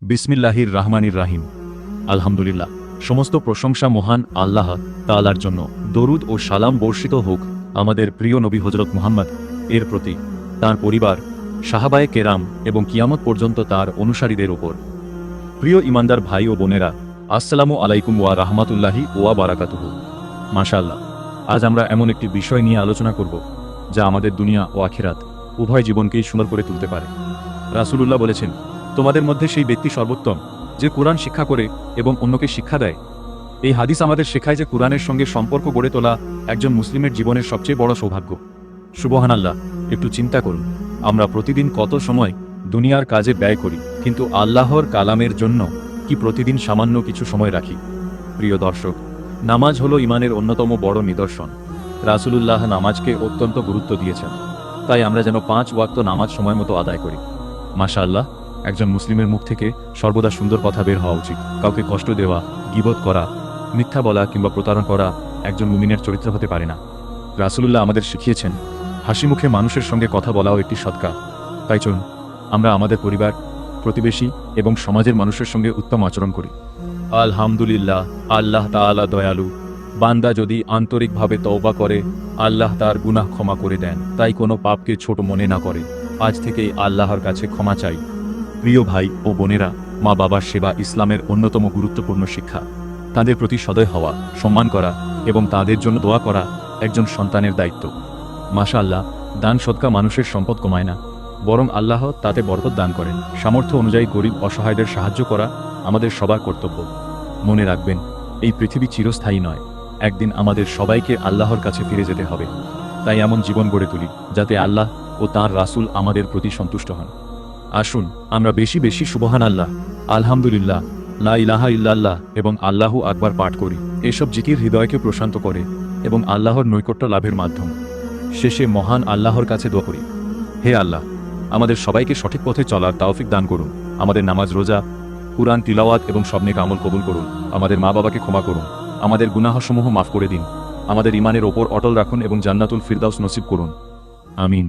বিসমিল্লাহির রাহমানির রাহিম। আলহামদুলিল্লাহ, সমস্ত প্রশংসা মহান আল্লাহ তাআলার জন্য। দরুদ ও সালাম বর্ষিত হোক আমাদের প্রিয় নবী হযরত মুহাম্মদ এর প্রতি, তার পরিবার, সাহাবায়ে কেরাম এবং কিয়ামত পর্যন্ত তার অনুসারীদের উপর। প্রিয় ইমানদার ভাই ও বোনেরা, আসসালামু আলাইকুম ওয়া রাহমাতুল্লাহি ওয়া বারাকাতুহু। মাশাআল্লাহ, আজ আমরা এমন একটি বিষয় নিয়ে আলোচনা করব যা আমাদের দুনিয়া ও আখিরাত উভয় জীবনকেই সুন্দর করে তুলতে পারে। রাসূলুল্লাহ বলেছেন, তোমাদের মধ্যে সেই ব্যক্তি সর্বোত্তম যে কুরআন শিক্ষা করে এবং অন্যকে শিক্ষা দেয়। এই হাদিস আমাদের শেখায় যে কুরআনের সঙ্গে সম্পর্ক গড়ে তোলা একজন মুসলিমের জীবনের সবচেয়ে বড় সৌভাগ্য। সুবহানাল্লাহ, একটু চিন্তা করুন, আমরা প্রতিদিন কত সময় দুনিয়ার কাজে ব্যয় করি, কিন্তু আল্লাহর কালামের জন্য কি প্রতিদিন সামান্য কিছু সময় রাখি? প্রিয় দর্শক, নামাজ হলো ইমানের অন্যতম বড় নিদর্শন। রাসূলুল্লাহ নামাজকে অত্যন্ত গুরুত্ব দিয়েছেন, তাই আমরা যেন 5 ওয়াক্ত নামাজ সময় মতো আদায় করি। মাশাআল্লাহ, একজন মুসলিমের মুখ থেকে সর্বদা সুন্দর কথা বের হওয়া উচিত। কাউকে কষ্ট দেওয়া, গীবত করা, মিথ্যা বলা কিংবা প্রতারণা করা একজন মুমিনের চরিত্র হতে পারে না। রাসূলুল্লাহ আমাদের শিখিয়েছেন, হাসি মুখে মানুষের সঙ্গে কথা বলাও একটি সদকা। তাই চলুন আমরা আমাদের পরিবার, প্রতিবেশী এবং সমাজের মানুষের সঙ্গে উত্তম আচরণ করি। আলহামদুলিল্লাহ, আল্লাহ তাআলা দয়ালু। বান্দা যদি আন্তরিকভাবে তওবা করে, আল্লাহ তার গুনাহ ক্ষমা করে দেন। তাই কোনো পাপকে ছোট মনে না করে আজ থেকেই আল্লাহর কাছে ক্ষমা চাই। প্রিয় ভাই ও বোনেরা, মা বাবার সেবা ইসলামের অন্যতম গুরুত্বপূর্ণ শিক্ষা। তাদের প্রতি সদয় হওয়া, সম্মান করা এবং তাদের জন্য দোয়া করা একজন সন্তানের দায়িত্ব। মাশাআল্লাহ, দান সদকা মানুষের সম্পদ কমায় না, বরং আল্লাহ তাতে বরকত দান করেন। সামর্থ্য অনুযায়ী গরিব অসহায়দের সাহায্য করা আমাদের সবার কর্তব্য। মনে রাখবেন, এই পৃথিবী চিরস্থায়ী নয়, একদিন আমাদের সবাইকে আল্লাহর কাছে ফিরে যেতে হবে। তাই এমন জীবন গড়ে তুলি যাতে আল্লাহ ও তাঁর রাসূল আমাদের প্রতি সন্তুষ্ট হন। আসুন আমরা বেশি বেশি সুবহানাল্লাহ, আলহামদুলিল্লাহ, লা ইলাহা ইল্লাল্লাহ এবং আল্লাহু আকবার পাঠ করি। এসব জিকির হৃদয়কে প্রশান্ত করে এবং আল্লাহর নৈকট্য লাভের মাধ্যম। শেষে মহান আল্লাহর কাছে দোয়া করি, হে আল্লাহ, আমাদের সবাইকে সঠিক পথে চলার তৌফিক দান করুন। আমাদের নামাজ, রোজা, কুরআন তিলাওয়াত এবং সব নেক আমল কবুল করুন। আমাদের মা বাবাকে ক্ষমা করুন, আমাদের গুনাহসমূহ মাফ করে দিন। আমাদের ঈমানের ওপর অটল রাখুন এবং জান্নাতুল ফিরদাউস নসিব করুন। আমিন।